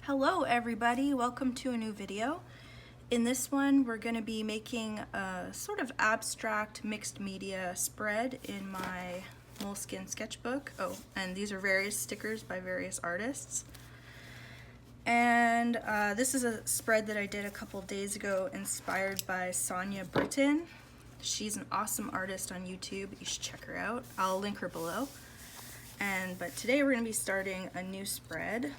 Hello everybody, welcome to a new video. In this one we're going to be making a sort of abstract mixed media spread in my Moleskine Sketchbook. Oh, and these are various stickers by various artists. And this is a spread that I did a couple days ago inspired by Sonia Britton. She's an awesome artist on YouTube, you should check her out. I'll link her below. But today we're going to be starting a new spread.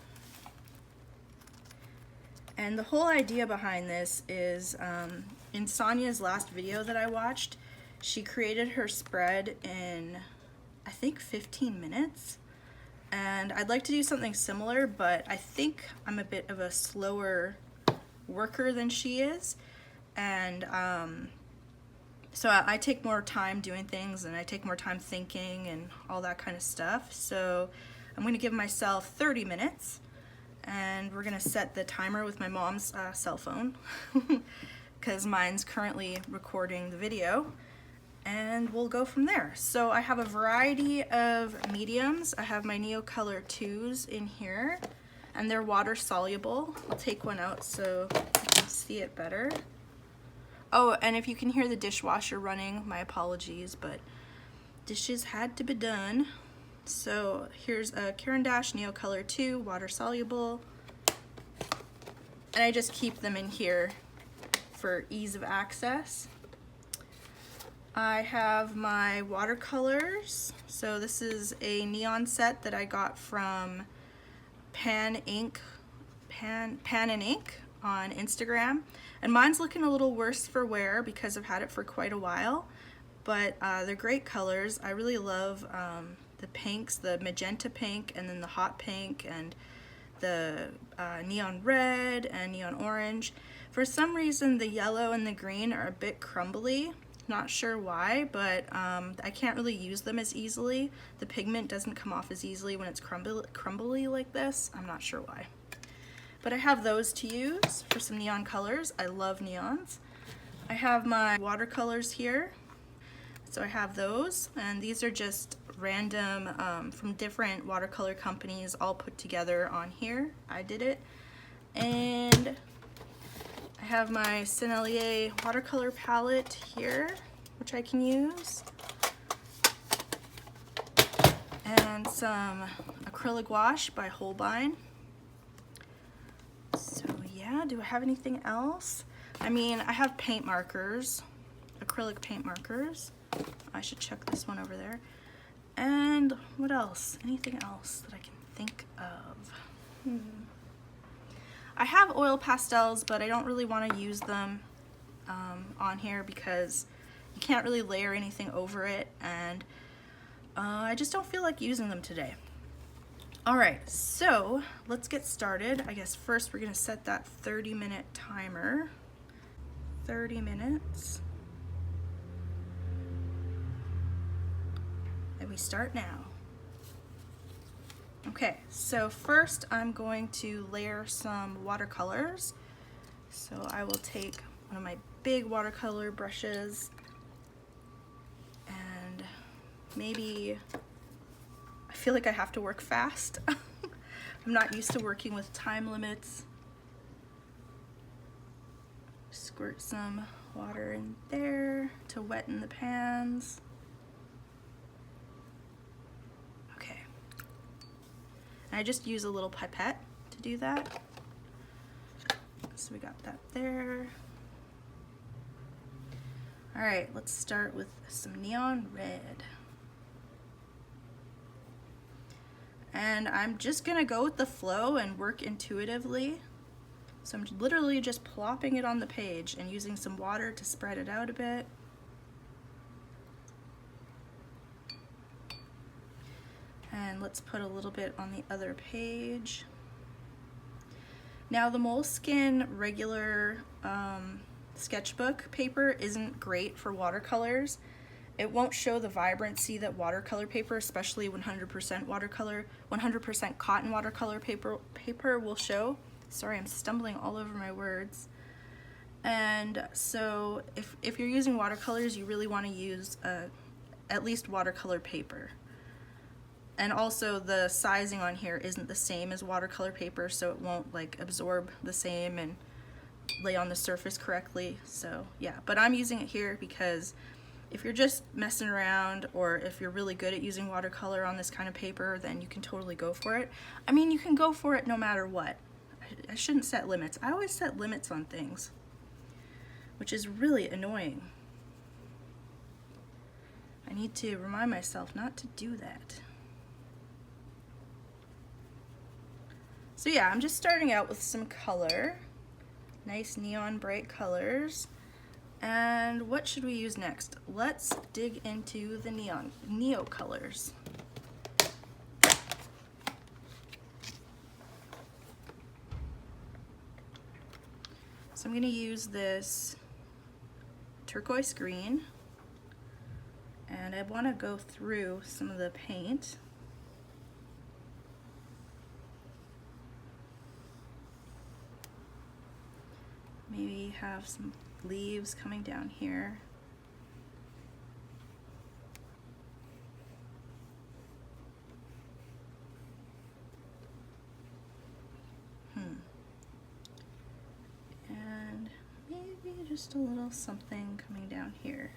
And the whole idea behind this is, in Sonia's last video that I watched, she created her spread in, I think, 15 minutes. And I'd like to do something similar, but I think I'm a bit of a slower worker than she is. And so I take more time doing things, and I take more time thinking and all that kind of stuff. So I'm going to give myself 30 minutes. And we're gonna set the timer with my mom's cell phone because mine's currently recording the video, and we'll go from there. So I have a variety of mediums. I have my Neocolor IIs in here, and they're water soluble. I'll take one out so you can see it better. Oh, and if you can hear the dishwasher running, my apologies, but dishes had to be done. So here's a Caran d'Ache Neocolor II, water soluble, and I just keep them in here for ease of access. I have my watercolors. So this is a neon set that I got from Pan and Ink on Instagram, and mine's looking a little worse for wear because I've had it for quite a while, but they're great colors. I really love the pinks, the magenta pink, and then the hot pink, and the neon red and neon orange. For some reason the yellow and the green are a bit crumbly, not sure why, but I can't really use them as easily. The pigment doesn't come off as easily when it's crumbly like this. I'm not sure why. But I have those to use for some neon colors. I love neons. I have my watercolors here. So I have those, and these are just random from different watercolor companies all put together on here. I did it. And I have my Sennelier watercolor palette here, which I can use. And some Acryla Gouche by Holbein. So yeah, do I have anything else? I mean, I have paint markers, acrylic paint markers. I should check this one over there. And what else? Anything else that I can think of? I have oil pastels, but I don't really want to use them on here because you can't really layer anything over it, and I just don't feel like using them today. Alright, so let's get started. I guess first we're going to set that 30-minute timer. 30 minutes. And we start now. Okay, so first I'm going to layer some watercolors. So I will take one of my big watercolor brushes, and maybe, I feel like I have to work fast. I'm not used to working with time limits. Squirt some water in there to wetten the pans. I just use a little pipette to do that. So we got that there. All right, let's start with some neon red. And I'm just gonna go with the flow and work intuitively. So I'm literally just plopping it on the page and using some water to spread it out a bit. And let's put a little bit on the other page. Now the Moleskine regular sketchbook paper isn't great for watercolors. It won't show the vibrancy that watercolor paper, especially 100% watercolor, 100% cotton watercolor paper will show. Sorry, I'm stumbling all over my words. And so if you're using watercolors, you really want to use at least watercolor paper. And also the sizing on here isn't the same as watercolor paper, so it won't like absorb the same and lay on the surface correctly. So yeah, but I'm using it here because if you're just messing around, or if you're really good at using watercolor on this kind of paper, then you can totally go for it. I mean, you can go for it no matter what. I shouldn't set limits. I always set limits on things, which is really annoying. I need to remind myself not to do that. So yeah, I'm just starting out with some color. Nice neon bright colors. And what should we use next? Let's dig into the Neocolors. So I'm going to use this turquoise green, and I want to go through some of the paint. Maybe have some leaves coming down here. And maybe just a little something coming down here.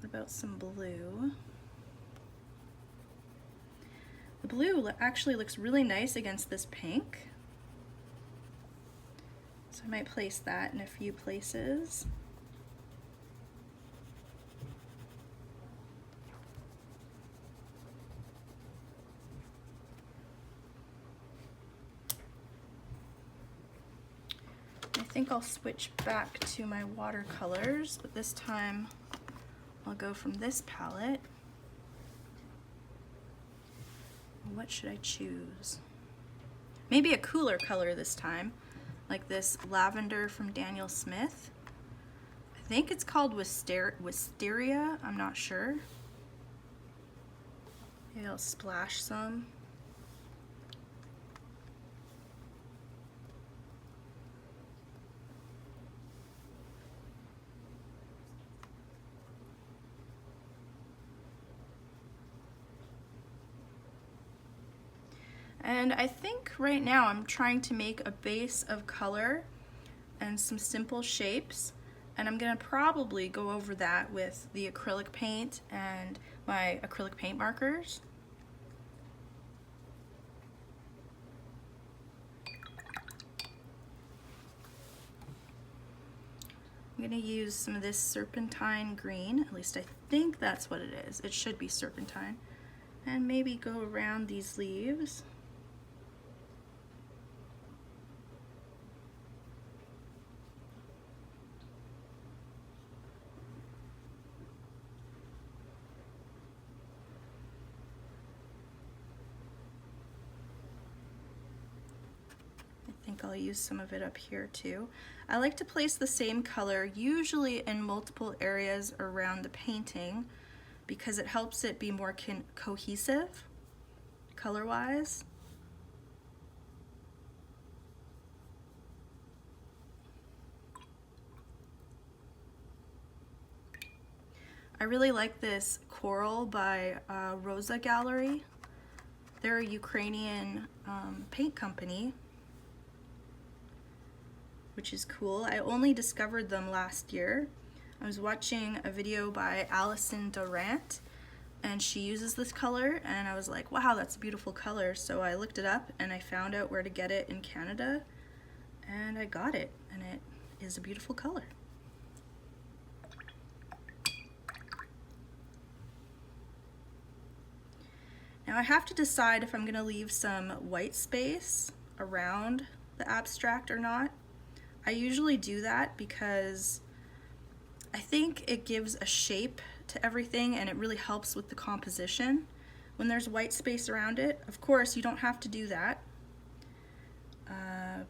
What about some blue? The blue actually looks really nice against this pink. So I might place that in a few places. I think I'll switch back to my watercolors, but this time I'll go from this palette. What should I choose? Maybe a cooler color this time, like this lavender from Daniel Smith. I think it's called Wisteria, I'm not sure. Maybe I'll splash some. And I think right now I'm trying to make a base of color and some simple shapes, and I'm gonna probably go over that with the acrylic paint and my acrylic paint markers. I'm gonna use some of this serpentine green, at least I think that's what it is. It should be serpentine. And maybe go around these leaves. I think I'll use some of it up here too. I like to place the same color usually in multiple areas around the painting because it helps it be more cohesive color-wise. I really like this coral by Rosa Gallery. They're a Ukrainian paint company, which is cool. I only discovered them last year. I was watching a video by Alison Durant, and she uses this color, and I was like, wow, that's a beautiful color. So I looked it up, and I found out where to get it in Canada, and I got it, and it is a beautiful color. Now I have to decide if I'm gonna leave some white space around the abstract or not. I usually do that because I think it gives a shape to everything and it really helps with the composition when there's white space around it. Of course, you don't have to do that,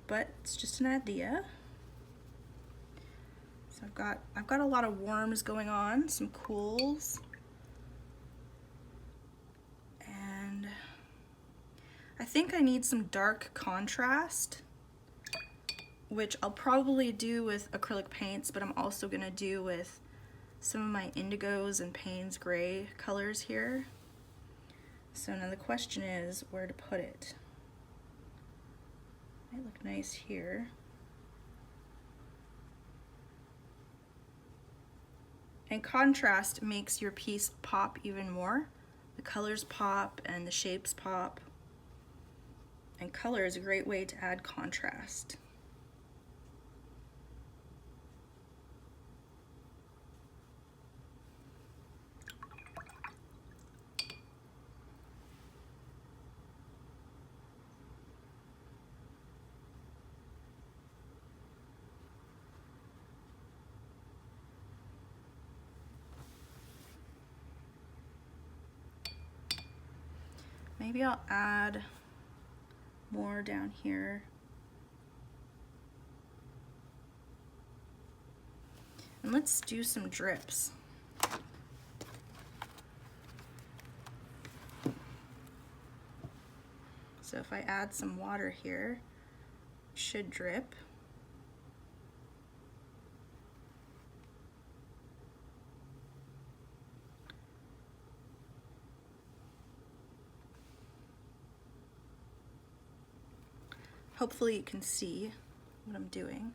but it's just an idea. So I've got a lot of warms going on, some cools, and I think I need some dark contrast, which I'll probably do with acrylic paints, but I'm also gonna do with some of my indigos and Payne's gray colors here. So now the question is where to put it. Might look nice here. And contrast makes your piece pop even more. The colors pop and the shapes pop. And color is a great way to add contrast. Maybe I'll add more down here. And let's do some drips. So if I add some water here, it should drip. Hopefully you can see what I'm doing.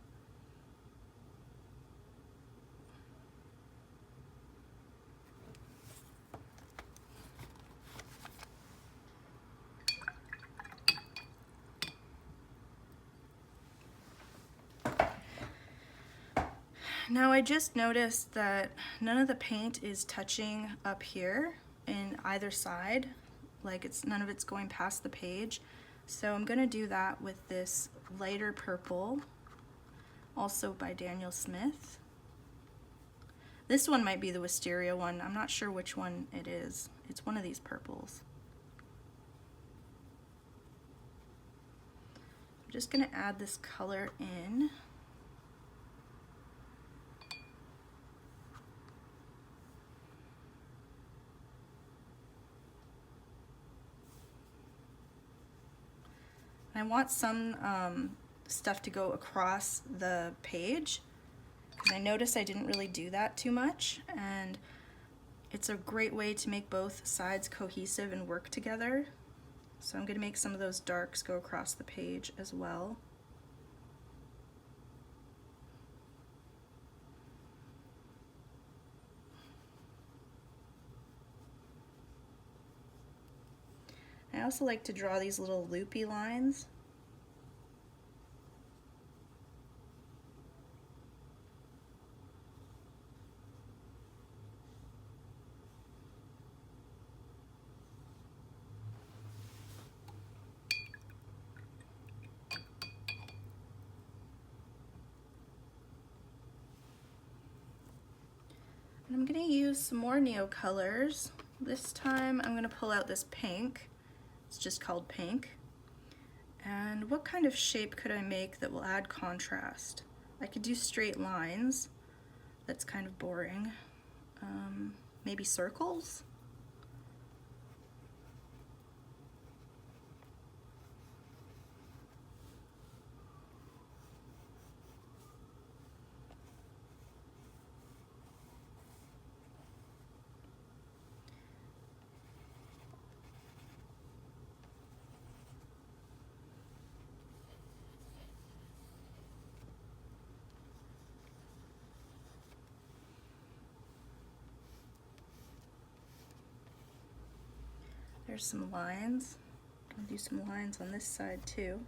Now I just noticed that none of the paint is touching up here in either side, like none of it's going past the page. So I'm gonna do that with this lighter purple, also by Daniel Smith. This one might be the Wisteria one. I'm not sure which one it is. It's one of these purples. I'm just gonna add this color in. I want some stuff to go across the page because I noticed I didn't really do that too much, and it's a great way to make both sides cohesive and work together. So I'm going to make some of those darks go across the page as well. I also like to draw these little loopy lines. And I'm going to use some more Neocolors. This time I'm going to pull out this pink. It's just called pink. And what kind of shape could I make that will add contrast? I could do straight lines. That's kind of boring. Maybe circles? There's some lines. I'll do some lines on this side too.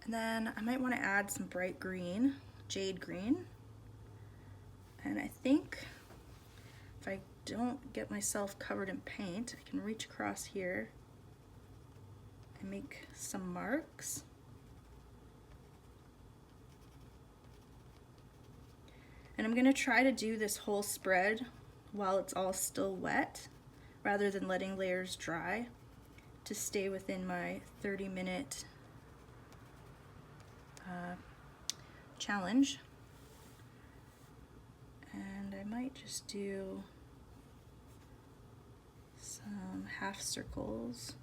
And then I might want to add some bright green, jade green. And I think if I don't get myself covered in paint, I can reach across here and make some marks. And I'm going to try to do this whole spread while it's all still wet, rather than letting layers dry, to stay within my 30-minute challenge. And I might just do some half circles.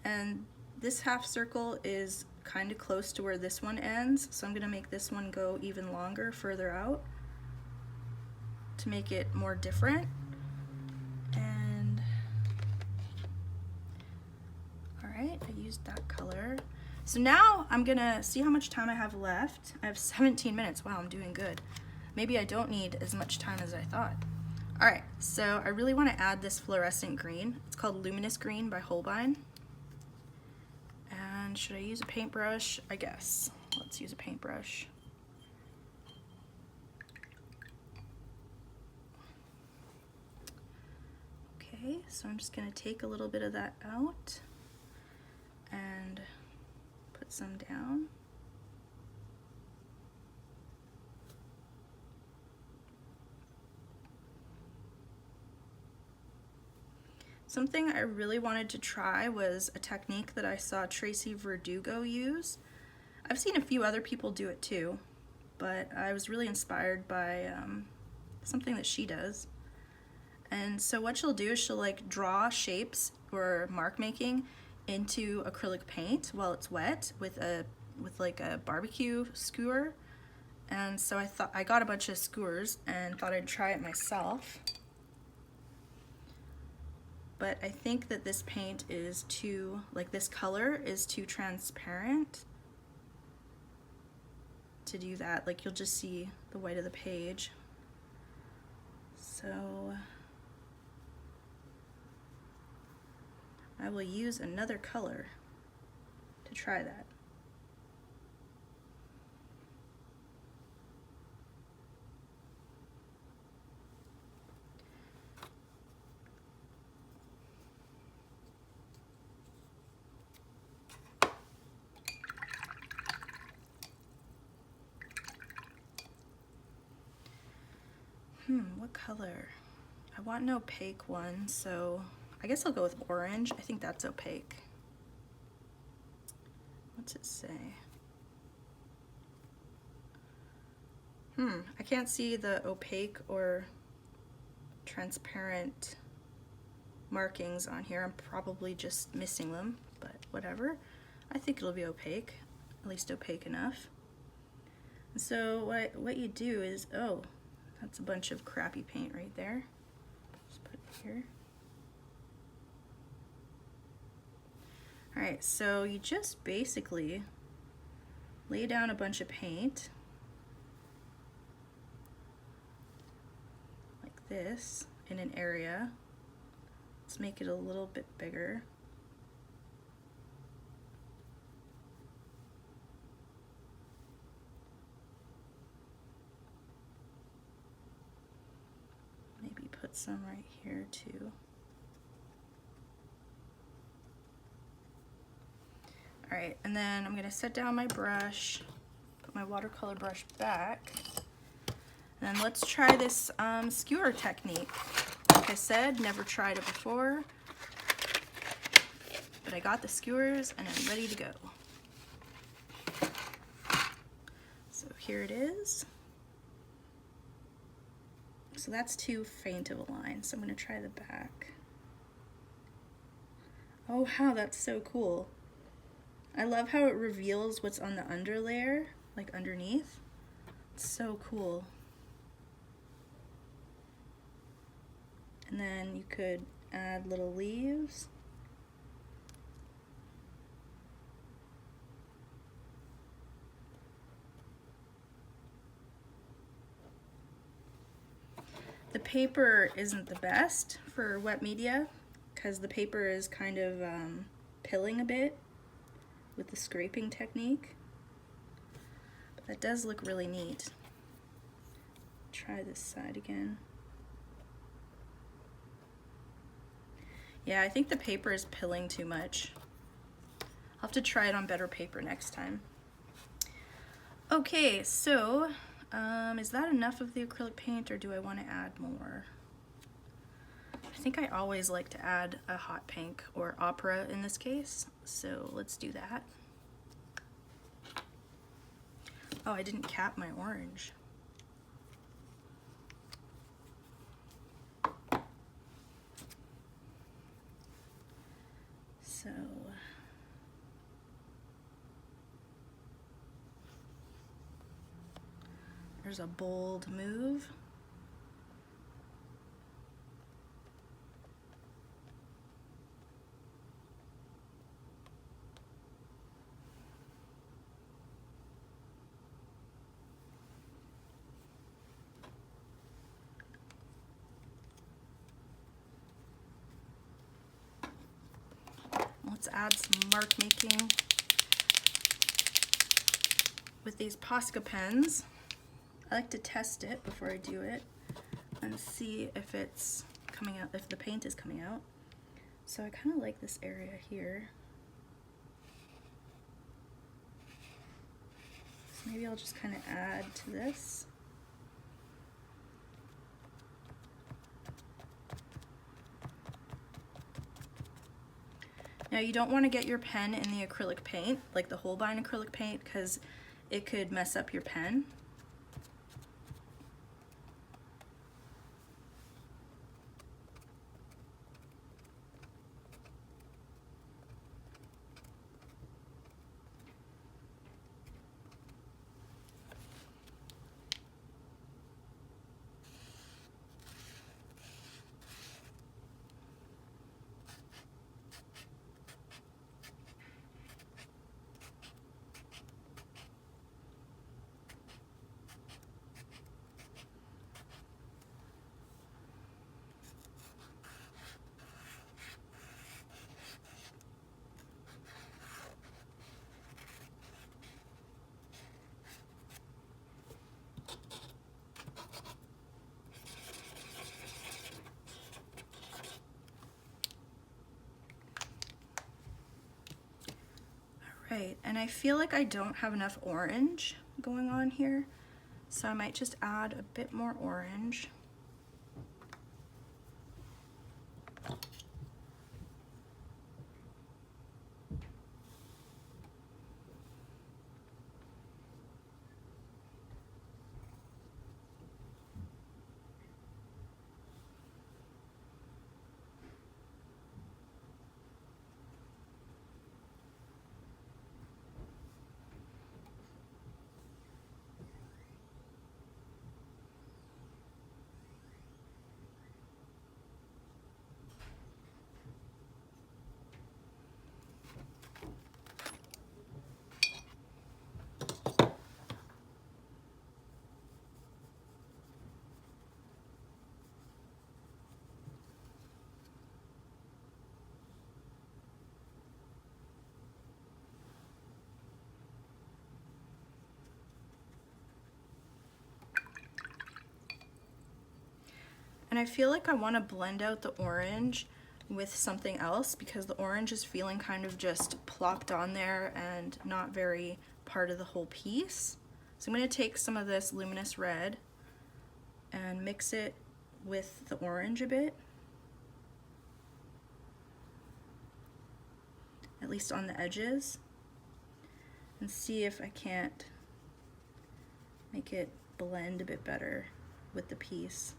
and this half circle is kind of close to where this one ends, so I'm going to make this one go even longer further out to make it more different. And alright, I used that color. So now I'm gonna see how much time I have left. I have 17 minutes. Wow, I'm doing good. Maybe I don't need as much time as I thought. Alright, so I really want to add this fluorescent green. It's called Luminous Green by Holbein. And should I use a paintbrush? I guess. Let's use a paintbrush. Okay, so I'm just going to take a little bit of that out and put some down. Something I really wanted to try was a technique that I saw Tracy Verdugo use. I've seen a few other people do it too, but I was really inspired by something that she does. And so what she'll do is she'll like draw shapes or mark making into acrylic paint while it's wet with like a barbecue skewer. And so I got a bunch of skewers and thought I'd try it myself. But I think that this paint is too, like this color is too transparent to do that. Like you'll just see the white of the page. So I will use another color to try that. What color? I want an opaque one, so I guess I'll go with orange. I think that's opaque. What's it say? I can't see the opaque or transparent markings on here. I'm probably just missing them, but whatever. I think it'll be opaque, at least opaque enough. And so what you do is, oh, that's a bunch of crappy paint right there. Just put it here. Alright, so you just basically lay down a bunch of paint like this in an area. Let's make it a little bit bigger. Maybe put some right here too. Alright, and then I'm going to set down my brush, put my watercolor brush back, and then let's try this skewer technique. Like I said, never tried it before, but I got the skewers and I'm ready to go. So here it is. So that's too faint of a line, so I'm going to try the back. Oh wow, that's so cool. I love how it reveals what's on the under layer, like underneath. It's so cool. And then you could add little leaves. The paper isn't the best for wet media because the paper is kind of pilling a bit with the scraping technique, but that does look really neat. Try this side again. Yeah, I think the paper is pilling too much. I'll have to try it on better paper next time. Okay, so is that enough of the acrylic paint, or do I want to add more? I think I always like to add a hot pink, or opera in this case, so let's do that. Oh, I didn't cap my orange. So There's a bold move. Let's add some mark making with these Posca pens. I like to test it before I do it and see if it's coming out, if the paint is coming out. So I kind of like this area here. So maybe I'll just kind of add to this. Now you don't want to get your pen in the acrylic paint, like the Holbein acrylic paint, because it could mess up your pen. Right, and I feel like I don't have enough orange going on here, so I might just add a bit more orange. And I feel like I want to blend out the orange with something else because the orange is feeling kind of just plopped on there and not very part of the whole piece. So I'm going to take some of this luminous red and mix it with the orange a bit, at least on the edges, and see if I can't make it blend a bit better with the piece.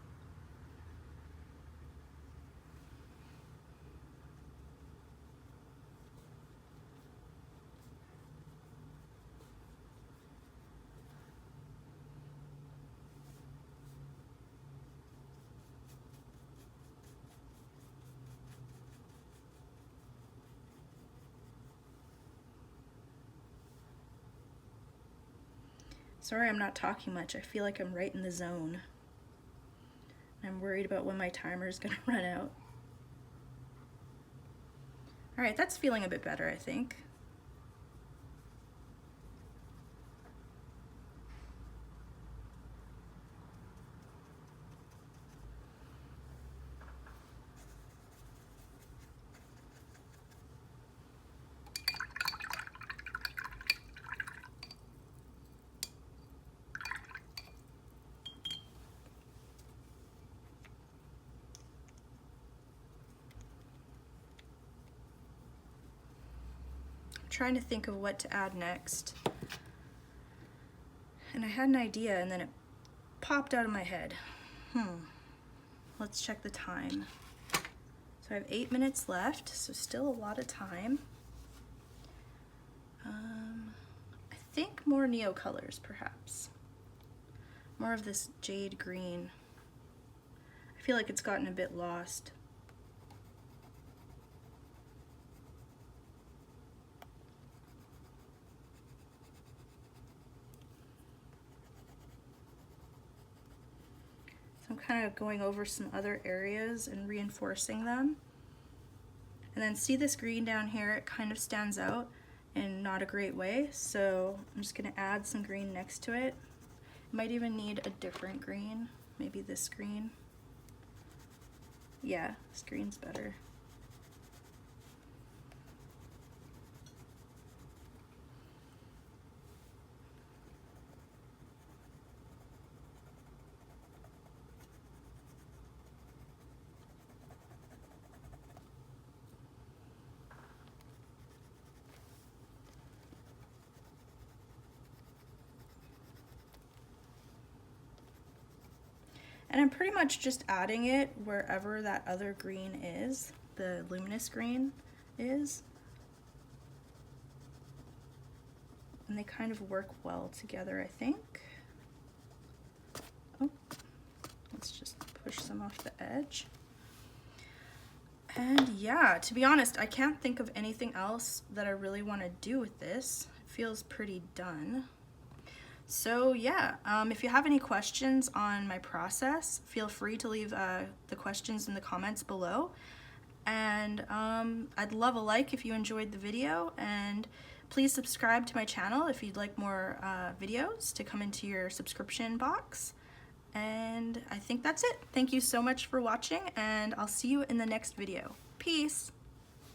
Sorry I'm not talking much. I feel like I'm right in the zone. I'm worried about when my timer is going to run out. All right, that's feeling a bit better, I think. Trying to think of what to add next, and I had an idea and then it popped out of my head. Let's check the time. So I have 8 minutes left, so still a lot of time. I think more Neocolors perhaps. more of this jade green. I feel like it's gotten a bit lost. So I'm kind of going over some other areas and reinforcing them. And then see this green down here, it kind of stands out in not a great way, so I'm just going to add some green next to it. Might even need a different green, maybe this green. Yeah, this green's better. And I'm pretty much just adding it wherever that other green is, the luminous green is. And they kind of work well together, I think. Oh, let's just push some off the edge. And yeah, to be honest, I can't think of anything else that I really want to do with this. It feels pretty done. So yeah, if you have any questions on my process, feel free to leave the questions in the comments below. And I'd love a like if you enjoyed the video, and please subscribe to my channel if you'd like more videos to come into your subscription box. And I think that's it. Thank you so much for watching, and I'll see you in the next video. Peace!